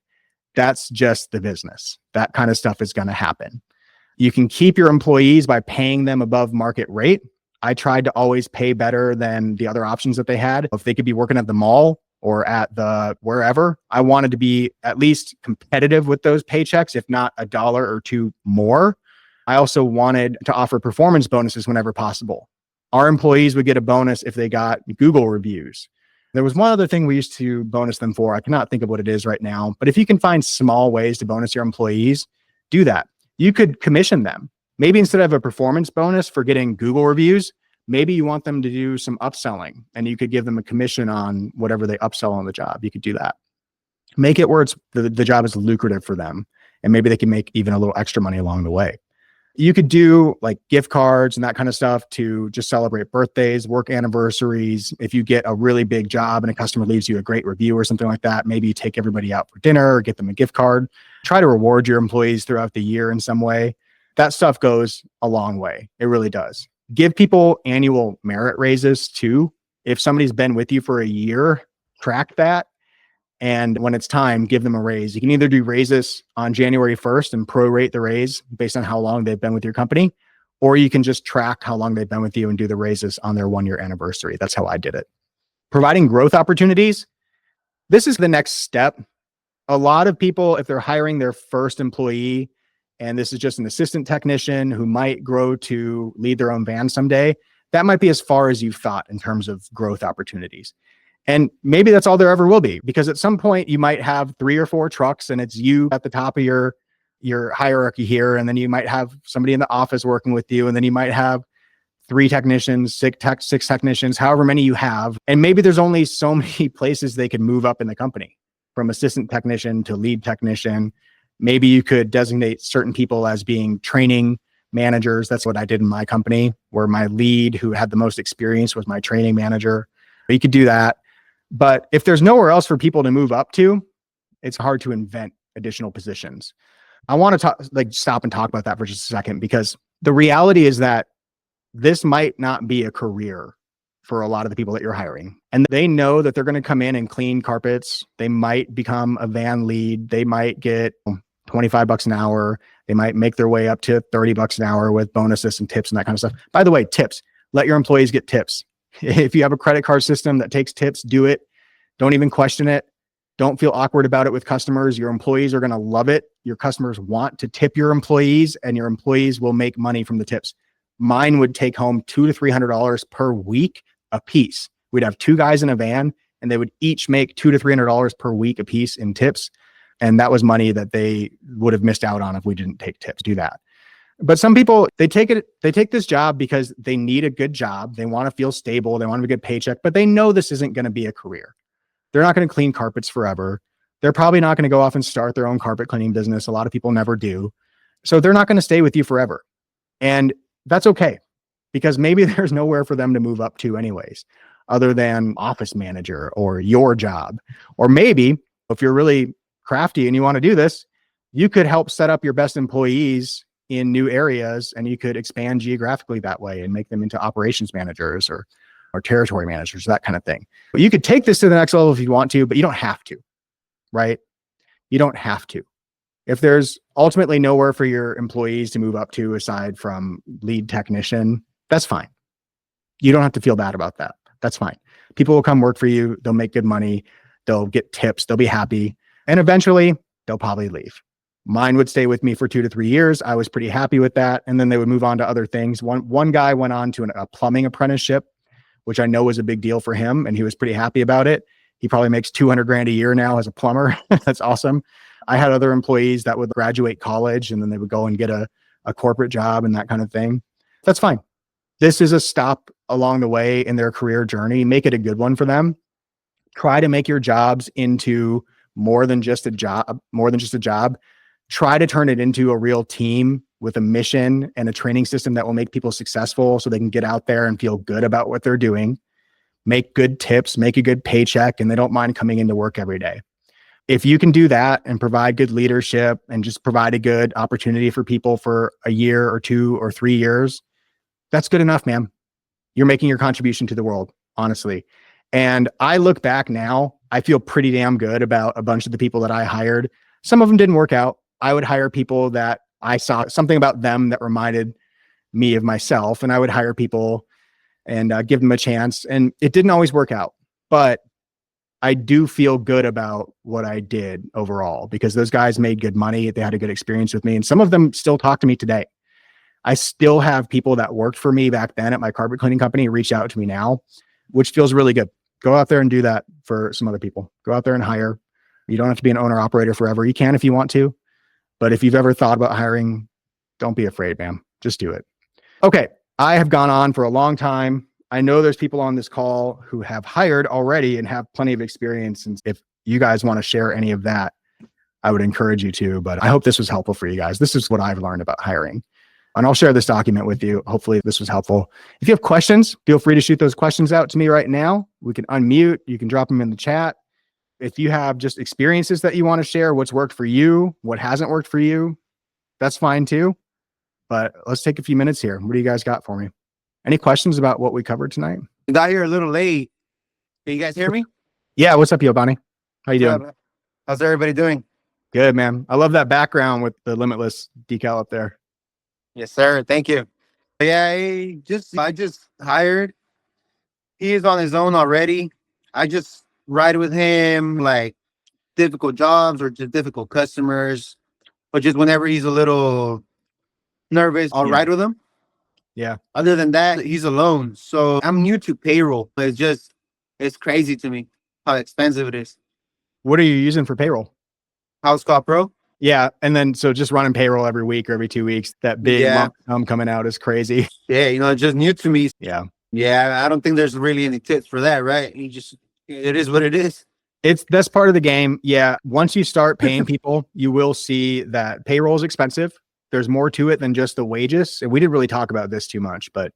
That's just the business. That kind of stuff is going to happen. You can keep your employees by paying them above market rate. I tried to always pay better than the other options that they had. If they could be working at the mall or at the wherever, I wanted to be at least competitive with those paychecks, if not $1 or $2 more. I also wanted to offer performance bonuses whenever possible. Our employees would get a bonus if they got Google reviews. There was one other thing we used to bonus them for. I cannot think of what it is right now, but if you can find small ways to bonus your employees, do that. You could commission them. Maybe instead of a performance bonus for getting Google reviews, maybe you want them to do some upselling and you could give them a commission on whatever they upsell on the job. You could do that. Make it where it's the job is lucrative for them. And maybe they can make even a little extra money along the way. You could do like gift cards and that kind of stuff to just celebrate birthdays, work anniversaries. If you get a really big job and a customer leaves you a great review or something like that, maybe you take everybody out for dinner or get them a gift card. Try to reward your employees throughout the year in some way. That stuff goes a long way. It really does. Give people annual merit raises too. If somebody's been with you for a year, track that. And when it's time, give them a raise. You can either do raises on January 1st and prorate the raise based on how long they've been with your company, or you can just track how long they've been with you and do the raises on their 1-year anniversary. That's how I did it. Providing growth opportunities. This is the next step. A lot of people, if they're hiring their first employee, and this is just an assistant technician who might grow to lead their own van someday, that might be as far as you've thought in terms of growth opportunities. And maybe that's all there ever will be, because at some point you might have 3 or 4 trucks and it's you at the top of your hierarchy here. And then you might have somebody in the office working with you. And then you might have 3 technicians, 6 technicians, however many you have. And maybe there's only so many places they could move up in the company, from assistant technician to lead technician. Maybe you could designate certain people as being training managers. That's what I did in my company, where my lead who had the most experience was my training manager. But you could do that. But if there's nowhere else for people to move up to, it's hard to invent additional positions. I want to stop and talk about that for just a second, because the reality is that this might not be a career for a lot of the people that you're hiring. And they know that they're going to come in and clean carpets. They might become a van lead. They might get $25 an hour. They might make their way up to $30 an hour with bonuses and tips and that kind of stuff. By the way, tips. Let your employees get tips. If you have a credit card system that takes tips, do it. Don't even question it. Don't feel awkward about it with customers. Your employees are going to love it. Your customers want to tip your employees, and your employees will make money from the tips. Mine would take home $200 to $300 per week a piece. We'd have 2 guys in a van, and they would each make $200 to $300 per week a piece in tips. And that was money that they would have missed out on if we didn't take tips. Do that. But some people, they take this job because they need a good job. They want to feel stable. They want a good paycheck, but they know this isn't going to be a career. They're not going to clean carpets forever. They're probably not going to go off and start their own carpet cleaning business. A lot of people never do. So they're not going to stay with you forever. And that's okay, because maybe there's nowhere for them to move up to anyways, other than office manager or your job. Or maybe if you're really crafty and you want to do this, you could help set up your best employees in new areas, and you could expand geographically that way and make them into operations managers or or territory managers, that kind of thing. But you could take this to the next level if you want to, but you don't have to, right? You don't have to. If there's ultimately nowhere for your employees to move up to aside from lead technician, that's fine. You don't have to feel bad about that. That's fine. People will come work for you. They'll make good money. They'll get tips. They'll be happy. And eventually they'll probably leave. Mine would stay with me for 2 to 3 years. I was pretty happy with that. And then they would move on to other things. One guy went on to a plumbing apprenticeship, which I know was a big deal for him. And he was pretty happy about it. He probably makes 200 grand a year now as a plumber. That's awesome. I had other employees that would graduate college and then they would go and get a corporate job and that kind of thing. That's fine. This is a stop along the way in their career journey. Make it a good one for them. Try to make your jobs into more than just a job, Try to turn it into a real team with a mission and a training system that will make people successful so they can get out there and feel good about what they're doing, make good tips, make a good paycheck, and they don't mind coming into work every day. If you can do that and provide good leadership and just provide a good opportunity for people for a year or 2 or 3 years, that's good enough, man. You're making your contribution to the world, honestly. And I look back now, I feel pretty damn good about a bunch of the people that I hired. Some of them didn't work out. I would hire people that I saw something about them that reminded me of myself, and I would hire people and give them a chance. And it didn't always work out, but I do feel good about what I did overall because those guys made good money. They had a good experience with me. And some of them still talk to me today. I still have people that worked for me back then at my carpet cleaning company reach out to me now, which feels really good. Go out there and do that for some other people. Go out there and hire. You don't have to be an owner operator forever. You can if you want to. But if you've ever thought about hiring, don't be afraid, man. Just do it. Okay. I have gone on for a long time. I know there's people on this call who have hired already and have plenty of experience. And if you guys want to share any of that, I would encourage you to, but I hope this was helpful for you guys. This is what I've learned about hiring. And I'll share this document with you. Hopefully this was helpful. If you have questions, feel free to shoot those questions out to me right now. We can unmute. You can drop them in the chat. If you have just experiences that you want to share, what's worked for you, what hasn't worked for you, that's fine too. But let's take a few minutes here. What do you guys got for me? Any questions about what we covered tonight? I got here a little late. Can you guys hear me? Yeah. What's up, Giovanni? How you doing? How's everybody doing? Good, man. I love that background with the Limitless decal up there. Yes, sir. Thank you. Yeah, I just hired. He is on his own already. I just ride with him like difficult jobs or just difficult customers, or just whenever he's a little nervous, I'll ride with him. Yeah. Other than that, he's alone. So I'm new to payroll. It's crazy to me how expensive it is. What are you using for payroll? House Call Pro. Yeah. And then, so just running payroll every week or every 2 weeks, that big lump sum coming out is crazy. Yeah. It's just new to me. Yeah. Yeah. I don't think there's really any tips for that, right? It is what it is. That's part of the game. Yeah. Once you start paying people, you will see that payroll is expensive. There's more to it than just the wages. And we didn't really talk about this too much, but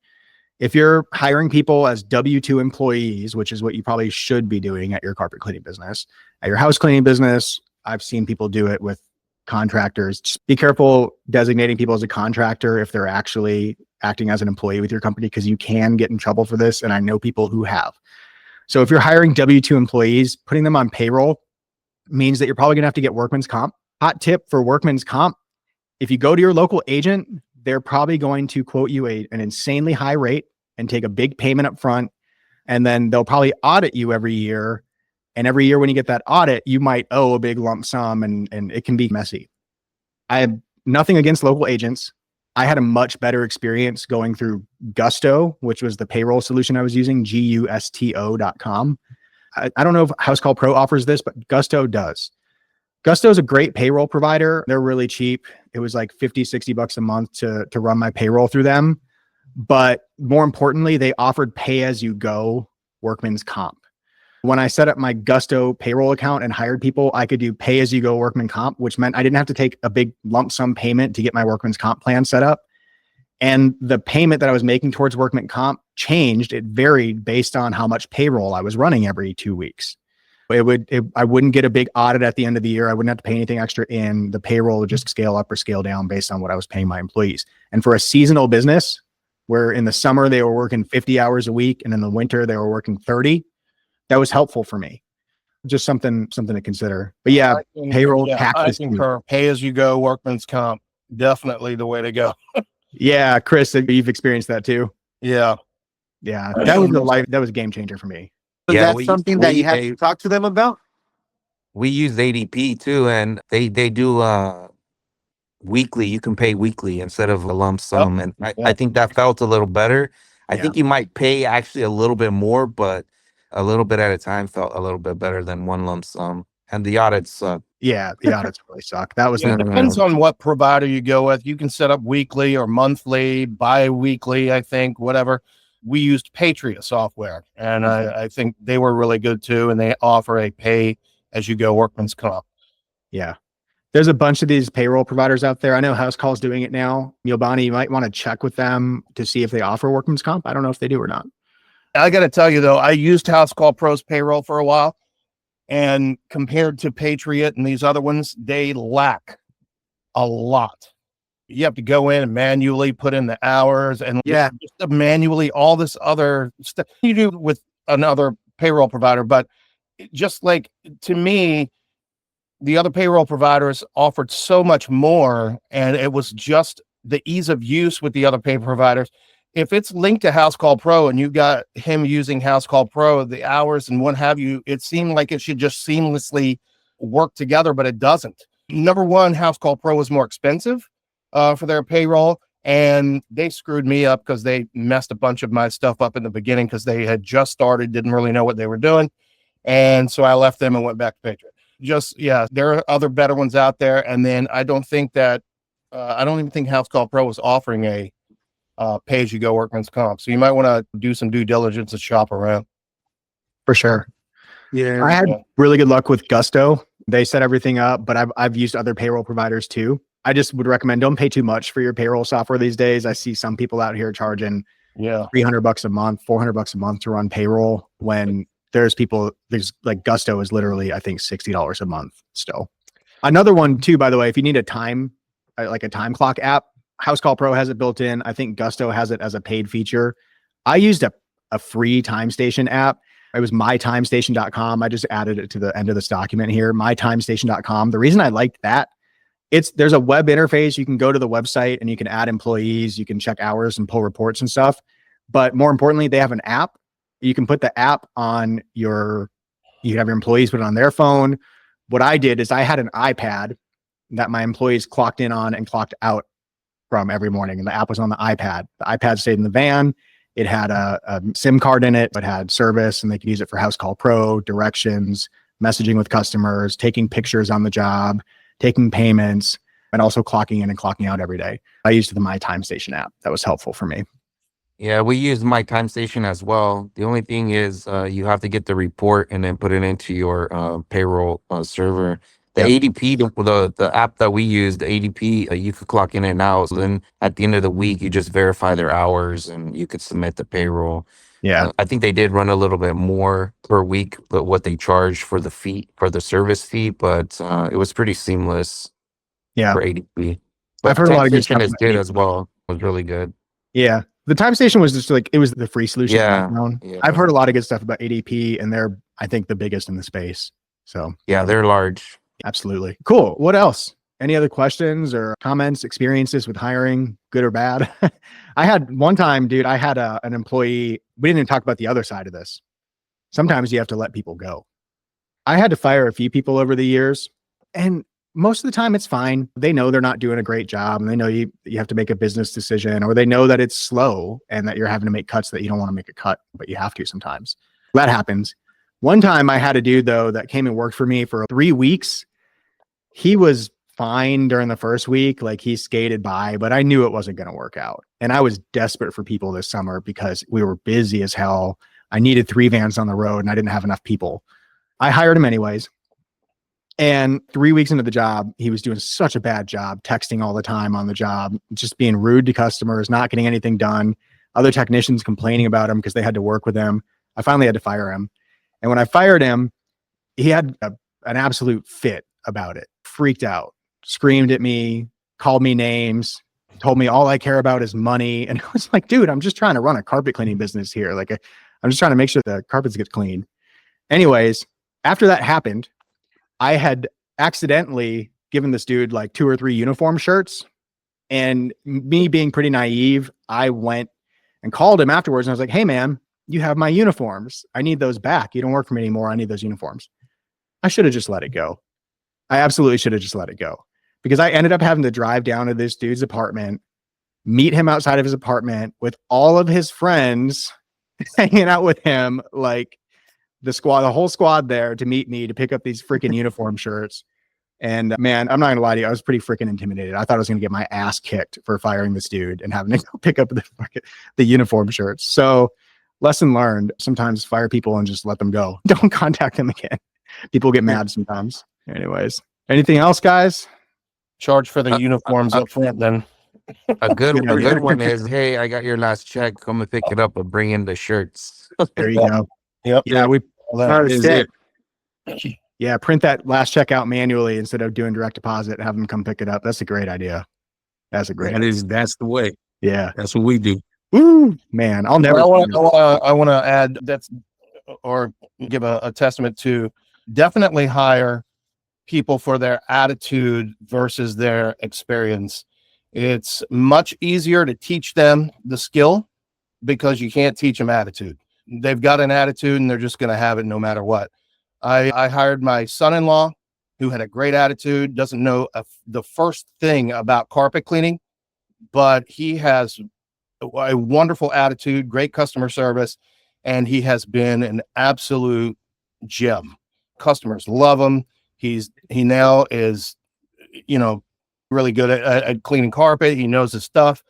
if you're hiring people as W-2 employees, which is what you probably should be doing at your carpet cleaning business, at your house cleaning business, I've seen people do it with contractors. Just be careful designating people as a contractor if they're actually acting as an employee with your company, because you can get in trouble for this. And I know people who have. So if you're hiring W-2 employees, putting them on payroll means that you're probably going to have to get workman's comp. Hot tip for workman's comp: if you go to your local agent, they're probably going to quote you an insanely high rate and take a big payment up front. And then they'll probably audit you every year. And every year when you get that audit, you might owe a big lump sum and it can be messy. I have nothing against local agents. I had a much better experience going through Gusto, which was the payroll solution I was using, gusto.com. I don't know if House Call Pro offers this, but Gusto does. Gusto is a great payroll provider. They're really cheap. It was like $50-$60 a month to run my payroll through them. But more importantly, they offered pay-as-you-go workman's comp. When I set up my Gusto payroll account and hired people, I could do pay-as-you-go workman comp, which meant I didn't have to take a big lump sum payment to get my workman's comp plan set up. And the payment that I was making towards workman comp changed. It varied based on how much payroll I was running every 2 weeks. I wouldn't get a big audit at the end of the year. I wouldn't have to pay anything extra in. The payroll would just scale up or scale down based on what I was paying my employees. And for a seasonal business, where in the summer they were working 50 hours a week and in the winter they were working 30. That was helpful for me. Just something to consider. But yeah, payroll I taxes. concur. Pay as you go, workman's comp, definitely the way to go. Yeah, Chris, you've experienced that too. Yeah. Yeah, that was a game changer for me. Was Yeah, that something that you had to talk to them about? we use ADP too, and they do weekly. You can pay weekly instead of a lump sum, and I Yep. think that felt a little better. I Yeah. think you might pay actually a little bit more, but a little bit at a time felt a little bit better than one lump sum. And the audits suck. Yeah, the audits really suck. That was It depends on what provider you go with. You can set up weekly or monthly, bi-weekly, I think, whatever. We used Patriot software, and I think they were really good too, and they offer a pay as you go workman's comp. Yeah. There's a bunch of these payroll providers out there. I know House Call's doing it now. Yobani, you might want to check with them to see if they offer workman's comp. I don't know if they do or not. I got to tell you though, I used House Call Pro's payroll for a while, and compared to Patriot and these other ones, they lack a lot. You have to go in and manually put in the hours and just manually all this other stuff you do with another payroll provider. But just like, to me, the other payroll providers offered so much more, and it was just the ease of use with the other pay providers. If it's linked to House Call Pro and you got him using House Call Pro, the hours and what have you, it seemed like it should just seamlessly work together, but it doesn't. Number one, House Call Pro was more expensive for their payroll, and they screwed me up because they messed a bunch of my stuff up in the beginning because they had just started, didn't really know what they were doing. And so I left them and went back to Patriot. There are other better ones out there. And then I don't think that, I don't even think House Call Pro is offering a pay-as-you-go workman's comp. So you might want to do some due diligence and shop around. For sure. Yeah. I had really good luck with Gusto. They set everything up, but I've used other payroll providers too. I just would recommend don't pay too much for your payroll software these days. I see some people out here charging $300 a month, $400 a month to run payroll, when there's like Gusto is literally, I think, $60 a month still. Another one too, by the way, if you need a time, like a time clock app, House Call Pro has it built in. I think Gusto has it as a paid feature. I used a free time station app. It was mytimestation.com. I just added it to the end of this document here, mytimestation.com. The reason I liked that, there's a web interface. You can go to the website and you can add employees, you can check hours and pull reports and stuff. But more importantly, they have an app. You can put the app on you can have your employees put it on their phone. What I did is I had an iPad that my employees clocked in on and clocked out from every morning. And the app was on the iPad. The iPad stayed in the van. It had a SIM card in it, but had service, and they could use it for House Call Pro, directions, messaging with customers, taking pictures on the job, taking payments, and also clocking in and clocking out every day. I used the My Time Station app. That was helpful for me. Yeah, we use my time station as well. The only thing is you have to get the report and then put it into your payroll server. The ADP, the app that we use, the ADP, you could clock in and out. So then at the end of the week, you just verify their hours and you could submit the payroll. Yeah. I think they did run a little bit more per week, but what they charge for the fee, for the service fee, but it was pretty seamless for ADP. But I've heard a lot of good Time stuff Station is good as well. It was really good. Yeah. The Time Station was just like, it was the free solution. Yeah. I've heard a lot of good stuff about ADP, and they're, I think, the biggest in the space. So yeah, they're large. Absolutely. Cool. What else? Any other questions or comments, experiences with hiring, good or bad? I had one time, dude, I had an employee. We didn't even talk about the other side of this. Sometimes you have to let people go. I had to fire a few people over the years, and most of the time it's fine. They know they're not doing a great job, and they know you have to make a business decision, or they know that it's slow and that you're having to make cuts that you don't want to make a cut, but you have to sometimes. That happens. One time I had a dude though that came and worked for me for 3 weeks. He was fine during the first week. Like, he skated by, but I knew it wasn't going to work out. And I was desperate for people this summer because we were busy as hell. I needed 3 vans on the road and I didn't have enough people. I hired him anyways. And 3 weeks into the job, he was doing such a bad job, texting all the time on the job, just being rude to customers, not getting anything done. Other technicians complaining about him because they had to work with him. I finally had to fire him. And when I fired him, he had an absolute fit about it, freaked out, screamed at me, called me names, told me all I care about is money. And I was like, dude, I'm just trying to run a carpet cleaning business here. Like, I'm just trying to make sure the carpets get clean. Anyways, after that happened, I had accidentally given this dude like 2 or 3 uniform shirts. And me being pretty naive, I went and called him afterwards. And I was like, hey, man, you have my uniforms. I need those back. You don't work for me anymore. I need those uniforms. I should have just let it go. I absolutely should have just let it go, because I ended up having to drive down to this dude's apartment, meet him outside of his apartment with all of his friends hanging out with him, like the whole squad there to meet me to pick up these freaking uniform shirts. And man, I'm not gonna lie to you, I was pretty freaking intimidated. I thought I was gonna get my ass kicked for firing this dude and having to go pick up the uniform shirts. So lesson learned, sometimes fire people and just let them go. Don't contact them again. People get mad sometimes. Anyways, anything else, guys? Charge for the uniforms up front then. A good one is, hey, I got your last check. Come and pick it up and bring in the shirts. There you go. Yep. Yeah, we That is it. yeah, print that last check out manually instead of doing direct deposit and have them come pick it up. That's a great idea. That's That's the way. yeah. That's what we do. Woo, man, I'll never. I want to add that's, or give a testament to, definitely hire people for their attitude versus their experience. It's much easier to teach them the skill because you can't teach them attitude. They've got an attitude and they're just going to have it no matter what. I hired my son-in-law who had a great attitude, doesn't know the first thing about carpet cleaning, but he has a wonderful attitude, great customer service, and he has been an absolute gem. Customers love him. He now is, really good at cleaning carpet. He knows his stuff,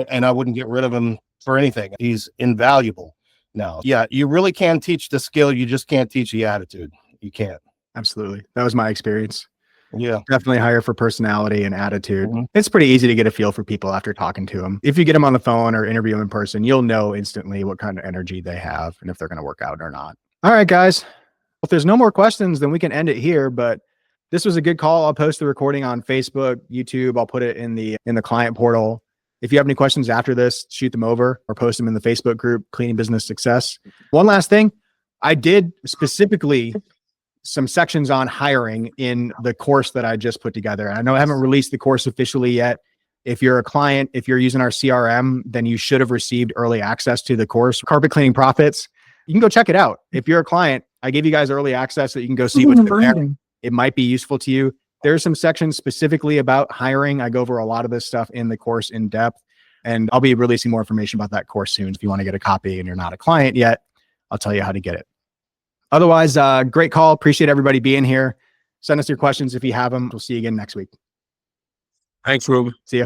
and I wouldn't get rid of him for anything. He's invaluable now. Yeah, you really can teach the skill. You just can't teach the attitude. You can't. Absolutely. That was my experience. Yeah. Definitely hire for personality and attitude. Mhm. It's pretty easy to get a feel for people after talking to them. If you get them on the phone or interview them in person, you'll know instantly what kind of energy they have and if they're going to work out or not. All right, guys. If there's no more questions, then we can end it here. But this was a good call. I'll post the recording on Facebook, YouTube. I'll put it in the client portal. If you have any questions after this, shoot them over or post them in the Facebook group, Cleaning Business Success. One last thing. I did specifically some sections on hiring in the course that I just put together. I know I haven't released the course officially yet. If you're a client, if you're using our CRM, then you should have received early access to the course, Carpet Cleaning Profits. You can go check it out. If you're a client, I gave you guys early access so that you can go see what's in there. It might be useful to you. There's some sections specifically about hiring. I go over a lot of this stuff in the course in depth, and I'll be releasing more information about that course soon. If you want to get a copy and you're not a client yet, I'll tell you how to get it. Otherwise, great call. Appreciate everybody being here. Send us your questions if you have them. We'll see you again next week. Thanks, Ruben. See ya.